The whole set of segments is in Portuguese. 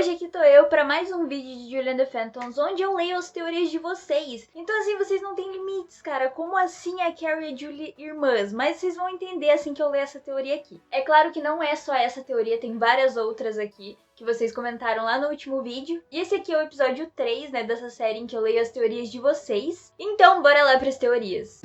hoje aqui tô eu pra mais um vídeo de Julie and the Phantoms, onde eu leio as teorias de vocês. Então assim, vocês não têm limites, cara. Como assim a Carrie e a Julie irmãs? Mas vocês vão entender assim que eu ler essa teoria aqui. É claro que não é só essa teoria, tem várias outras aqui que vocês comentaram lá no último vídeo. E esse aqui é o episódio 3, né, dessa série em que eu leio as teorias de vocês. Então bora lá pras teorias.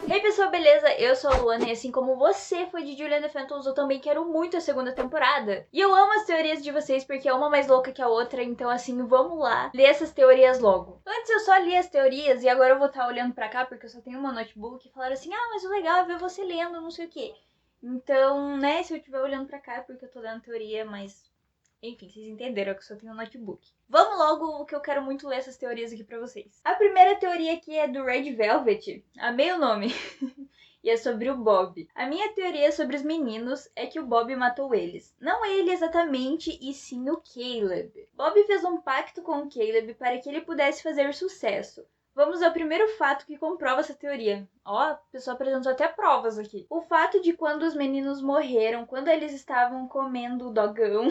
Hey pessoal, beleza? Eu sou a Luana e assim como você foi de Julie and the Phantoms, eu também quero muito a segunda temporada. E eu amo as teorias de vocês porque é uma mais louca que a outra, então assim, vamos lá ler essas teorias logo. Antes eu só li as teorias e agora eu vou estar olhando pra cá porque eu só tenho uma notebook e falaram assim, ah, mas o legal é ver você lendo, não sei o quê. Então, né, se eu estiver olhando pra cá é porque eu tô dando teoria, mas... Enfim, vocês entenderam que eu só tenho um notebook. Vamos logo, que eu quero muito ler essas teorias aqui pra vocês. A primeira teoria aqui é do Red Velvet. Amei o nome. E é sobre o Bob. A minha teoria sobre os meninos é que o Bob matou eles. Não ele exatamente, e sim o Caleb. Bob fez um pacto com o Caleb para que ele pudesse fazer sucesso. Vamos ao primeiro fato que comprova essa teoria. Ó, a pessoa apresentou até provas aqui. O fato de quando os meninos morreram, quando eles estavam comendo o dogão...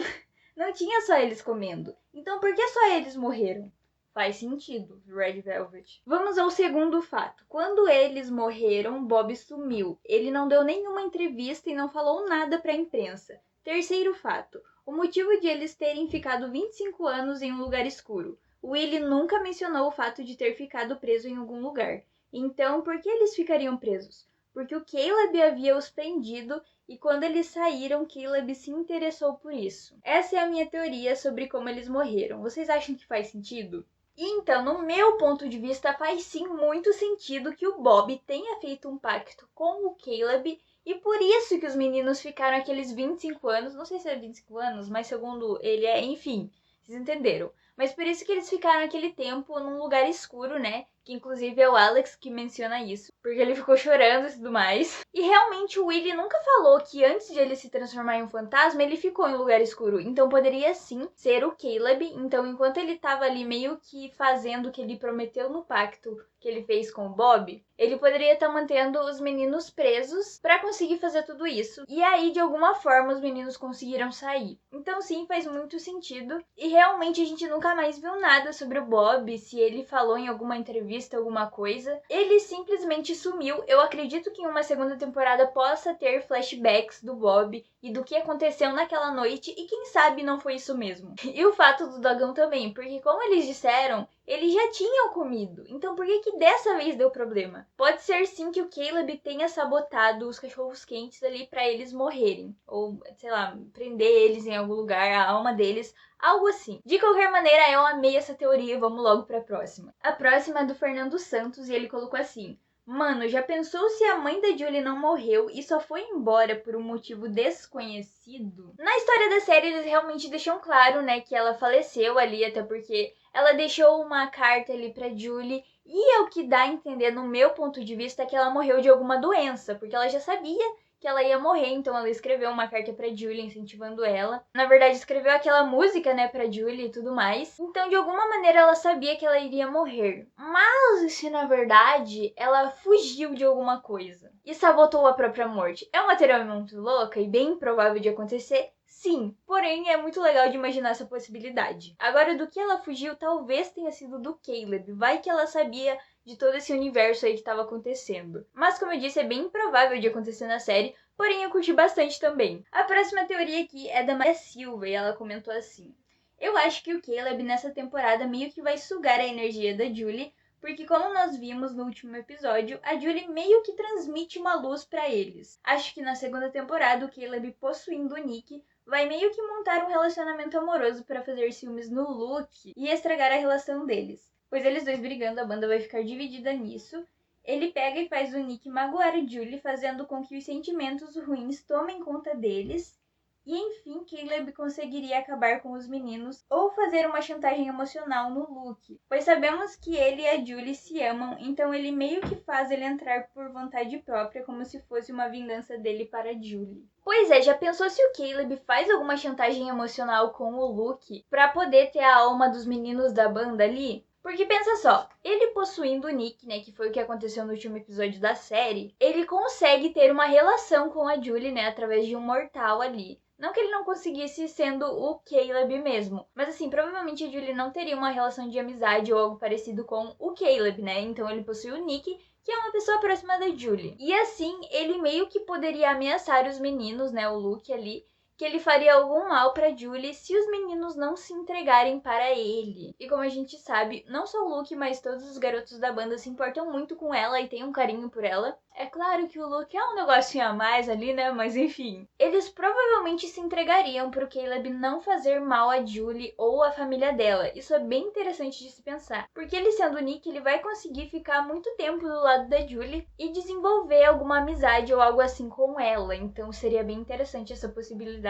Não tinha só eles comendo. Então por que só eles morreram? Faz sentido, Red Velvet. Vamos ao segundo fato. Quando eles morreram, Bob sumiu. Ele não deu nenhuma entrevista e não falou nada para a imprensa. Terceiro fato. O motivo de eles terem ficado 25 anos em um lugar escuro. Willie nunca mencionou o fato de ter ficado preso em algum lugar. Então, por que eles ficariam presos? Porque o Caleb havia os prendido e quando eles saíram, Caleb se interessou por isso. Essa é a minha teoria sobre como eles morreram. Vocês acham que faz sentido? Então, no meu ponto de vista, faz sim muito sentido que o Bob tenha feito um pacto com o Caleb e por isso que os meninos ficaram aqueles 25 anos, não sei se é 25 anos, mas segundo ele é, enfim, vocês entenderam. Mas por isso que eles ficaram aquele tempo num lugar escuro, né? Que inclusive é o Alex que menciona isso, porque ele ficou chorando e tudo mais. E realmente o Willie nunca falou que antes de ele se transformar em um fantasma, ele ficou em um lugar escuro. Então poderia sim ser o Caleb. Então enquanto ele tava ali meio que fazendo o que ele prometeu no pacto que ele fez com o Bob, ele poderia estar mantendo os meninos presos para conseguir fazer tudo isso. E aí, de alguma forma, os meninos conseguiram sair. Então sim, faz muito sentido. E realmente a gente nunca mais viu nada sobre o Bob, se ele falou em alguma entrevista, alguma coisa. Ele simplesmente sumiu. Eu acredito que em uma segunda temporada possa ter flashbacks do Bob e do que aconteceu naquela noite. E quem sabe não foi isso mesmo. E o fato do Dogão também, porque como eles disseram, eles já tinham comido. Então por que dessa vez deu problema? Pode ser sim que o Caleb tenha sabotado os cachorros quentes ali pra eles morrerem. Ou, sei lá, prender eles em algum lugar, a alma deles. Algo assim. De qualquer maneira, eu amei essa teoria e vamos logo pra próxima. A próxima é do Fernando Santos e ele colocou assim: Mano, já pensou se a mãe da Julie não morreu e só foi embora por um motivo desconhecido? Na história da série, eles realmente deixam claro, né, que ela faleceu ali, até porque ela deixou uma carta ali pra Julie. E é o que dá a entender, no meu ponto de vista, que ela morreu de alguma doença, porque ela já sabia que ela ia morrer, então ela escreveu uma carta pra Julie, incentivando ela. Na verdade, escreveu aquela música, né, pra Julie e tudo mais. Então, de alguma maneira, ela sabia que ela iria morrer. Mas, se na verdade, ela fugiu de alguma coisa e sabotou a própria morte. É uma teoria muito louca e bem improvável de acontecer? Sim, porém é muito legal de imaginar essa possibilidade. Agora, do que ela fugiu, talvez tenha sido do Caleb. Vai que ela sabia de todo esse universo aí que estava acontecendo. Mas como eu disse, é bem improvável de acontecer na série, porém eu curti bastante também. A próxima teoria aqui é da Maria Silva e ela comentou assim: Eu acho que o Caleb nessa temporada meio que vai sugar a energia da Julie, porque como nós vimos no último episódio, a Julie meio que transmite uma luz para eles. Acho que na segunda temporada o Caleb possuindo o Nick vai meio que montar um relacionamento amoroso para fazer ciúmes no Luke e estragar a relação deles. Pois eles dois brigando, a banda vai ficar dividida nisso. Ele pega e faz o Nick magoar a Julie, fazendo com que os sentimentos ruins tomem conta deles. E enfim, Caleb conseguiria acabar com os meninos ou fazer uma chantagem emocional no Luke, pois sabemos que ele e a Julie se amam, então ele meio que faz ele entrar por vontade própria, como se fosse uma vingança dele para a Julie. Pois é, já pensou se o Caleb faz alguma chantagem emocional com o Luke pra poder ter a alma dos meninos da banda ali? Porque pensa só, ele possuindo o Nick, né, que foi o que aconteceu no último episódio da série, ele consegue ter uma relação com a Julie, né, através de um mortal ali. Não que ele não conseguisse sendo o Caleb mesmo, mas assim, provavelmente a Julie não teria uma relação de amizade ou algo parecido com o Caleb, né? Então ele possui o Nick, que é uma pessoa próxima da Julie. E assim, ele meio que poderia ameaçar os meninos, né, o Luke ali, que ele faria algum mal pra Julie se os meninos não se entregarem para ele. E como a gente sabe, não só o Luke, mas todos os garotos da banda se importam muito com ela e têm um carinho por ela. É claro que o Luke é um negocinho a mais ali, né? Mas enfim. Eles provavelmente se entregariam pro Caleb não fazer mal a Julie ou a família dela. Isso é bem interessante de se pensar. Porque ele sendo o Nick, ele vai conseguir ficar muito tempo do lado da Julie e desenvolver alguma amizade ou algo assim com ela. Então seria bem interessante essa possibilidade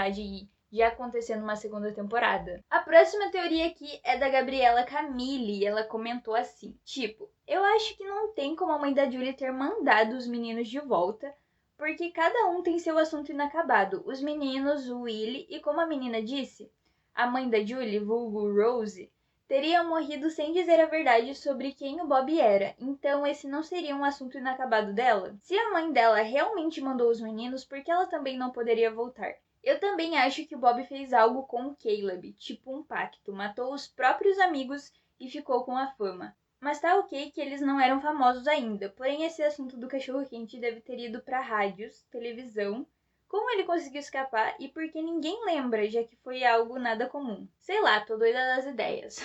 de acontecer numa segunda temporada. A próxima teoria aqui é da Gabriela Camille. Ela comentou assim, tipo, eu acho que não tem como a mãe da Julie ter mandado os meninos de volta, porque cada um tem seu assunto inacabado. Os meninos, o Willy e como a menina disse, a mãe da Julie, vulgo Rose, teria morrido sem dizer a verdade sobre quem o Bob era, então esse não seria um assunto inacabado dela? Se a mãe dela realmente mandou os meninos, por que ela também não poderia voltar? Eu também acho que o Bob fez algo com o Caleb, tipo um pacto, matou os próprios amigos e ficou com a fama. Mas tá ok que eles não eram famosos ainda, porém esse assunto do cachorro-quente deve ter ido pra rádios, televisão, como ele conseguiu escapar e por que ninguém lembra, já que foi algo nada comum. Sei lá, tô doida das ideias.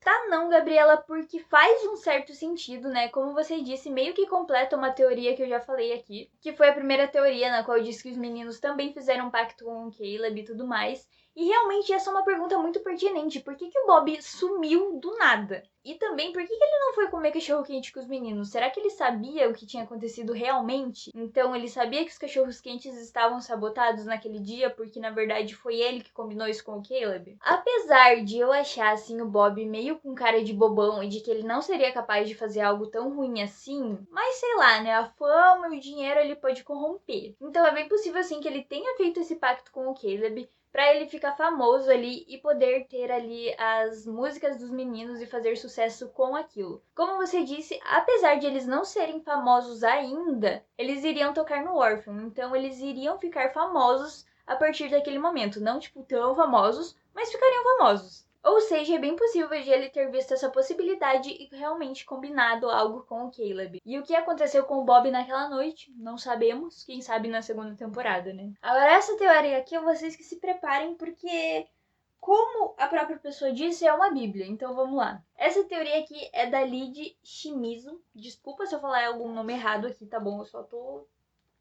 Tá não, Gabriela, porque faz um certo sentido, né? Como você disse, meio que completa uma teoria que eu já falei aqui, que foi a primeira teoria na qual eu disse que os meninos também fizeram um pacto com o Caleb e tudo mais. E realmente essa é uma pergunta muito pertinente. Por que o Bob sumiu do nada? E também, por que ele não foi comer cachorro-quente com os meninos? Será que ele sabia o que tinha acontecido realmente? Então ele sabia que os cachorros-quentes estavam sabotados naquele dia, porque na verdade foi ele que combinou isso com o Caleb? Apesar de eu achar assim o Bob meio com cara de bobão e de que ele não seria capaz de fazer algo tão ruim assim, mas sei lá, né? A fama e o dinheiro ele pode corromper. Então é bem possível assim que ele tenha feito esse pacto com o Caleb pra ele ficar famoso ali e poder ter ali as músicas dos meninos e fazer sucesso com aquilo. Como você disse, apesar de eles não serem famosos ainda, eles iriam tocar no Orpheum, então eles iriam ficar famosos a partir daquele momento. Não, tipo, tão famosos, mas ficariam famosos. Ou seja, é bem possível de ele ter visto essa possibilidade e realmente combinado algo com o Caleb. E o que aconteceu com o Bob naquela noite, não sabemos. Quem sabe na segunda temporada, né? Agora, essa teoria aqui, vocês que se preparem, porque, como a própria pessoa disse, é uma bíblia. Então, vamos lá. Essa teoria aqui é da Lid Shimizu. Desculpa se eu falar algum nome errado aqui, tá bom? Eu só tô...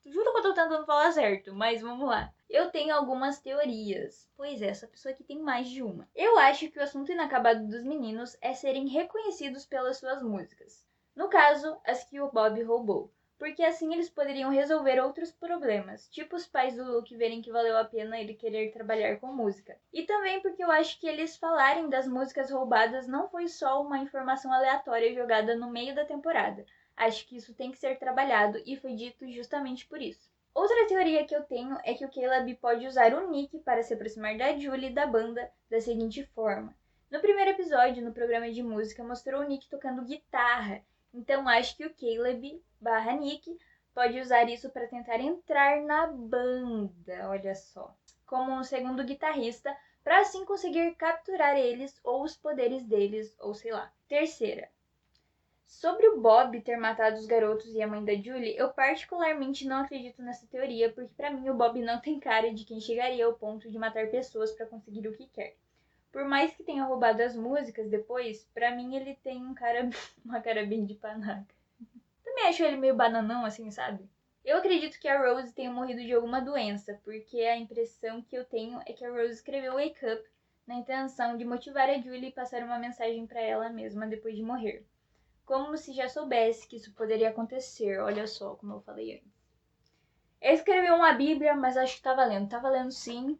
Juro que eu tô tentando falar certo, mas vamos lá. Eu tenho algumas teorias. Pois é, essa pessoa aqui tem mais de uma. Eu acho que o assunto inacabado dos meninos é serem reconhecidos pelas suas músicas. No caso, as que o Bob roubou. Porque assim eles poderiam resolver outros problemas, tipo os pais do Luke verem que valeu a pena ele querer trabalhar com música. E também porque eu acho que eles falarem das músicas roubadas não foi só uma informação aleatória jogada no meio da temporada. Acho que isso tem que ser trabalhado e foi dito justamente por isso. Outra teoria que eu tenho é que o Caleb pode usar o Nick para se aproximar da Julie e da banda da seguinte forma. No primeiro episódio, no programa de música, mostrou o Nick tocando guitarra. Então acho que o Caleb / Nick pode usar isso para tentar entrar na banda, olha só, como um segundo guitarrista, para assim conseguir capturar eles ou os poderes deles, ou sei lá. Terceira. Sobre o Bob ter matado os garotos e a mãe da Julie, eu particularmente não acredito nessa teoria, porque pra mim o Bob não tem cara de quem chegaria ao ponto de matar pessoas pra conseguir o que quer. Por mais que tenha roubado as músicas depois, pra mim ele tem uma cara bem de panaca. Também acho ele meio bananão assim, sabe? Eu acredito que a Rose tenha morrido de alguma doença, porque a impressão que eu tenho é que a Rose escreveu Wake Up na intenção de motivar a Julie e passar uma mensagem pra ela mesma depois de morrer. Como se já soubesse que isso poderia acontecer. Olha só, como eu falei antes. Eu escrevi uma bíblia, mas acho que tá valendo. Tá valendo sim.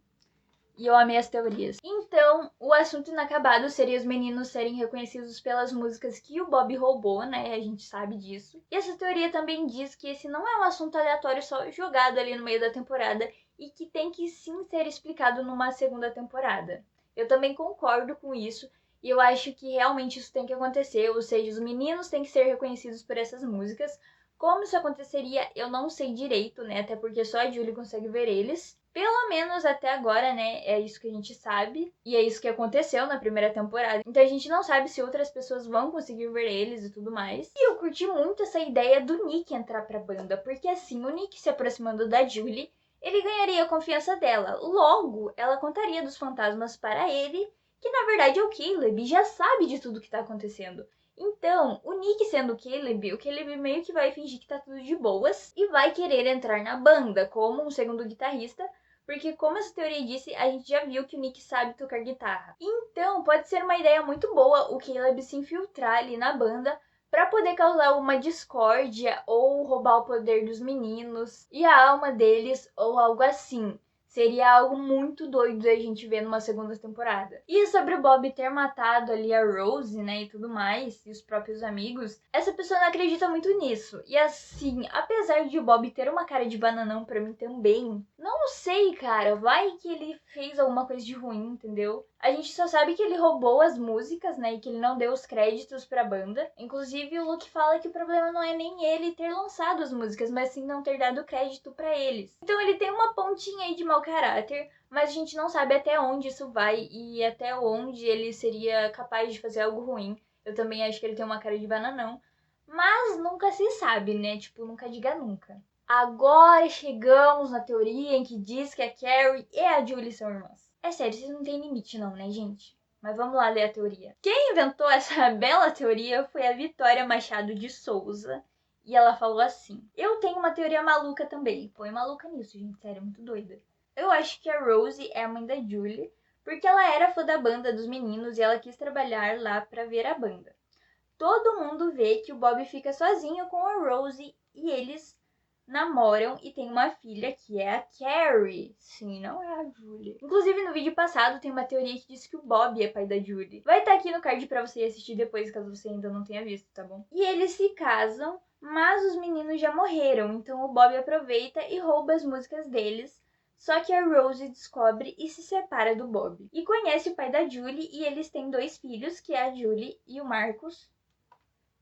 E eu amei as teorias. Então, o assunto inacabado seria os meninos serem reconhecidos pelas músicas que o Bob roubou, né? A gente sabe disso. E essa teoria também diz que esse não é um assunto aleatório só jogado ali no meio da temporada e que tem que sim ser explicado numa segunda temporada. Eu também concordo com isso. E eu acho que realmente isso tem que acontecer, ou seja, os meninos têm que ser reconhecidos por essas músicas. Como isso aconteceria, eu não sei direito, né? Até porque só a Julie consegue ver eles. Pelo menos até agora, né? É isso que a gente sabe. E é isso que aconteceu na primeira temporada. Então a gente não sabe se outras pessoas vão conseguir ver eles e tudo mais. E eu curti muito essa ideia do Nick entrar pra banda. Porque assim, o Nick se aproximando da Julie, ele ganharia a confiança dela. Logo, ela contaria dos fantasmas para ele, que na verdade é o Caleb, e já sabe de tudo que tá acontecendo. Então, o Nick sendo o Caleb meio que vai fingir que tá tudo de boas e vai querer entrar na banda como um segundo guitarrista, porque como essa teoria disse, a gente já viu que o Nick sabe tocar guitarra. Então, pode ser uma ideia muito boa o Caleb se infiltrar ali na banda para poder causar uma discórdia ou roubar o poder dos meninos e a alma deles ou algo assim. Seria algo muito doido a gente ver numa segunda temporada. E sobre o Bob ter matado ali a Rose, né, e tudo mais, e os próprios amigos, essa pessoa não acredita muito nisso. E assim, apesar de o Bob ter uma cara de bananão pra mim também, não sei, cara, vai que ele fez alguma coisa de ruim, entendeu? A gente só sabe que ele roubou as músicas, né, e que ele não deu os créditos pra banda. Inclusive, o Luke fala que o problema não é nem ele ter lançado as músicas, mas sim não ter dado crédito pra eles. Então ele tem uma pontinha aí de mau caráter, mas a gente não sabe até onde isso vai e até onde ele seria capaz de fazer algo ruim. Eu também acho que ele tem uma cara de bananão, mas nunca se sabe, né? Tipo, nunca diga nunca. Agora chegamos na teoria em que diz que a Carrie e a Julie são irmãs. É sério, vocês não têm limite não, né, gente? Mas vamos lá ler a teoria. Quem inventou essa bela teoria foi a Vitória Machado de Souza. E ela falou assim: eu tenho uma teoria maluca também. Põe maluca nisso, gente. Sério, muito doida. Eu acho que a Rose é a mãe da Julie, porque ela era fã da banda dos meninos e ela quis trabalhar lá pra ver a banda. Todo mundo vê que o Bob fica sozinho com a Rose e eles namoram e tem uma filha que é a Carrie. Sim, não é a Julie. Inclusive, no vídeo passado tem uma teoria que diz que o Bob é pai da Julie. Vai estar aqui no card pra você assistir depois, caso você ainda não tenha visto, tá bom? E eles se casam, mas os meninos já morreram, então o Bob aproveita e rouba as músicas deles. Só que a Rose descobre e se separa do Bob. E conhece o pai da Julie e eles têm 2 filhos, que é a Julie e o Marcos.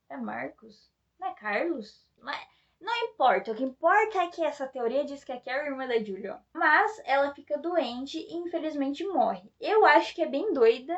É Marcos? Não é Carlos? Não importa, o que importa é que essa teoria diz que a Carrie é irmã da Julie, ó. Mas ela fica doente e infelizmente morre. Eu acho que é bem doida,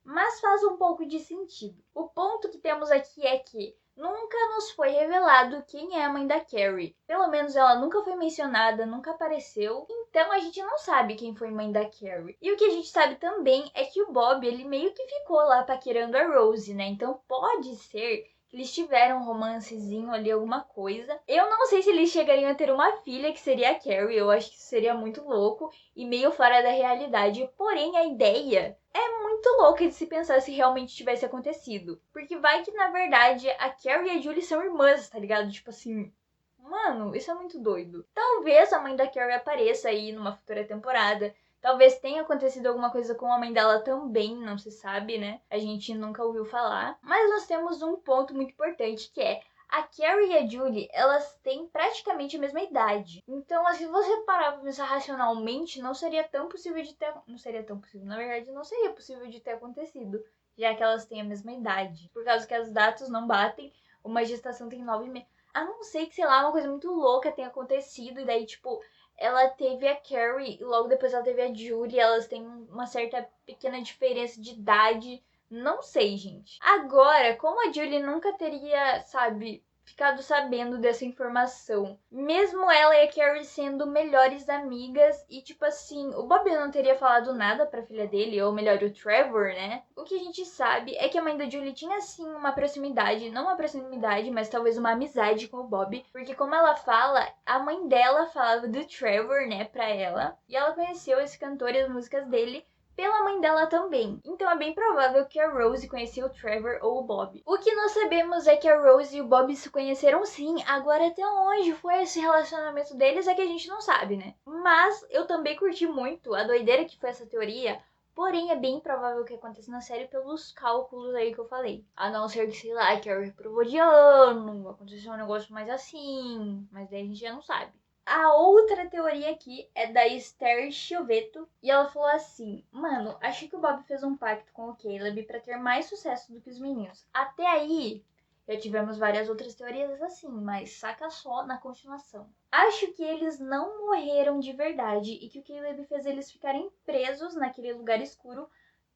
mas faz um pouco de sentido. O ponto que temos aqui é que nunca nos foi revelado quem é a mãe da Carrie. Pelo menos ela nunca foi mencionada, nunca apareceu. Então a gente não sabe quem foi mãe da Carrie. E o que a gente sabe também é que o Bob, ele meio que ficou lá paquerando a Rose, né? Então pode ser que eles tiveram um romancezinho ali, alguma coisa. Eu não sei se eles chegariam a ter uma filha, que seria a Carrie. Eu acho que isso seria muito louco e meio fora da realidade. Porém, a ideia é muito louca de se pensar se realmente tivesse acontecido. Porque vai que, na verdade, a Carrie e a Julie são irmãs, tá ligado? Tipo assim, mano, isso é muito doido. Talvez a mãe da Carrie apareça aí numa futura temporada. Talvez tenha acontecido alguma coisa com a mãe dela também, não se sabe, né? A gente nunca ouviu falar. Mas nós temos um ponto muito importante, que é a Carrie e a Julie, elas têm praticamente a mesma idade. Então, se você parar pra pensar racionalmente, não seria tão possível de ter... Não seria tão possível, na verdade, não seria possível de ter acontecido, já que elas têm a mesma idade. Por causa que as datas não batem, uma gestação tem 9 meses. A não ser que, sei lá, uma coisa muito louca tenha acontecido, e daí, tipo, ela teve a Carrie e logo depois ela teve a Julie, elas têm uma certa pequena diferença de idade. Não sei, gente. Agora, como a Julie nunca teria, sabe, ficado sabendo dessa informação, mesmo ela e a Carrie sendo melhores amigas e, tipo assim, o Bob não teria falado nada pra filha dele, ou melhor, o Trevor, né? O que a gente sabe é que a mãe da Julie tinha, sim, uma proximidade, não uma proximidade, mas talvez uma amizade com o Bob, porque como ela fala, a mãe dela falava do Trevor, né, pra ela, e ela conheceu esse cantor e as músicas dele pela mãe dela também. Então é bem provável que a Rose conhecia o Trevor ou o Bob. O que nós sabemos é que a Rose e o Bob se conheceram sim. Agora, até onde foi esse relacionamento deles é que a gente não sabe, né? Mas eu também curti muito a doideira que foi essa teoria. Porém, é bem provável que aconteça na série pelos cálculos aí que eu falei. A não ser que, sei lá, que a reprovou de ano, aconteceu um negócio mais assim. Mas daí a gente já não sabe. A outra teoria aqui é da Esther Chioveto, e ela falou assim: mano, acho que o Bob fez um pacto com o Caleb pra ter mais sucesso do que os meninos. Até aí, já tivemos várias outras teorias assim, mas saca só na continuação. Acho que eles não morreram de verdade e que o Caleb fez eles ficarem presos naquele lugar escuro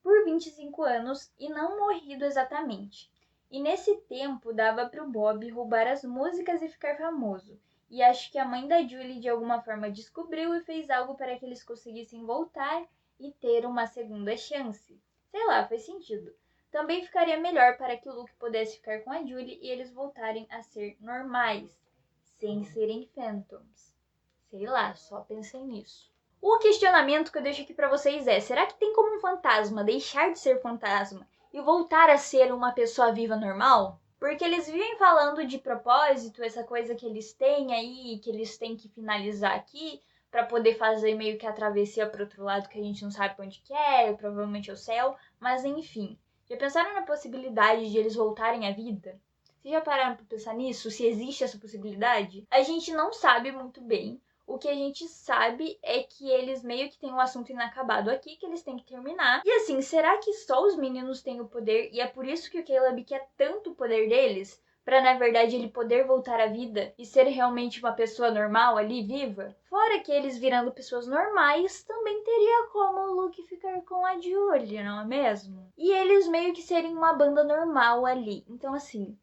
por 25 anos e não morrido exatamente. E nesse tempo dava pro Bob roubar as músicas e ficar famoso. E acho que a mãe da Julie de alguma forma descobriu e fez algo para que eles conseguissem voltar e ter uma segunda chance. Sei lá, faz sentido. Também ficaria melhor para que o Luke pudesse ficar com a Julie e eles voltarem a ser normais, sem serem Phantoms. Sei lá, só pensei nisso. O questionamento que eu deixo aqui pra vocês é: será que tem como um fantasma deixar de ser fantasma e voltar a ser uma pessoa viva normal? Porque eles vivem falando de propósito, essa coisa que eles têm aí, que eles têm que finalizar aqui pra poder fazer meio que a travessia pro outro lado que a gente não sabe pra onde que é, provavelmente é o céu, mas enfim. Já pensaram na possibilidade de eles voltarem à vida? Vocês já pararam pra pensar nisso? Se existe essa possibilidade? A gente não sabe muito bem. O que a gente sabe é que eles meio que têm um assunto inacabado aqui que eles têm que terminar. E assim, será que só os meninos têm o poder e é por isso que o Caleb quer tanto o poder deles? Pra na verdade ele poder voltar à vida e ser realmente uma pessoa normal ali, viva? Fora que eles virando pessoas normais, também teria como o Luke ficar com a Julie, não é mesmo? E eles meio que serem uma banda normal ali. Então assim,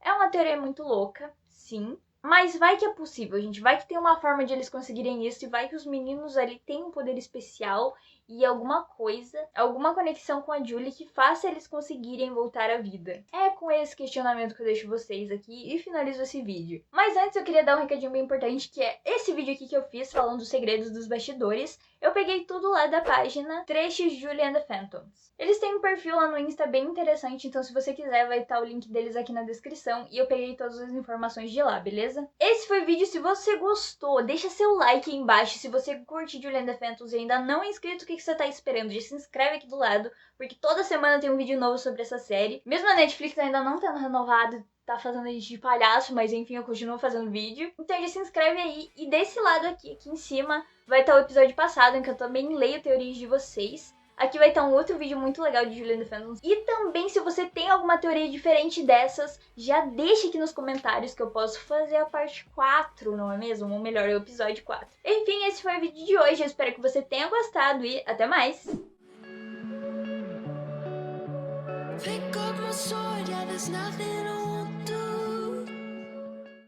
é uma teoria muito louca, sim. Mas vai que é possível, gente. Vai que tem uma forma de eles conseguirem isso e vai que os meninos ali têm um poder especial e alguma coisa, alguma conexão com a Julie que faça eles conseguirem voltar à vida. É com esse questionamento que eu deixo vocês aqui e finalizo esse vídeo. Mas antes eu queria dar um recadinho bem importante, que é esse vídeo aqui que eu fiz falando dos segredos dos bastidores. Eu peguei tudo lá da página Trechos Julie and the Phantoms. Eles têm um perfil lá no Insta bem interessante, então se você quiser vai estar o link deles aqui na descrição e eu peguei todas as informações de lá, beleza? Esse foi o vídeo. Se você gostou, deixa seu like aí embaixo. Se você curte Julie and the Phantoms e ainda não é inscrito, o que você tá esperando? Já se inscreve aqui do lado, porque toda semana tem um vídeo novo sobre essa série. Mesmo a Netflix ainda não tendo renovado, tá fazendo a gente de palhaço, mas enfim, eu continuo fazendo vídeo. Então já se inscreve aí. E desse lado aqui em cima, vai estar o episódio passado, em que eu também leio teorias de vocês. Aqui vai estar um outro vídeo muito legal de Julie and the Phantoms. E também, se você tem alguma teoria diferente dessas, já deixa aqui nos comentários que eu posso fazer a parte 4, não é mesmo? Ou melhor, o episódio 4. Enfim, esse foi o vídeo de hoje. Eu espero que você tenha gostado e até mais! Pick up my sword, yeah, there's nothing I won't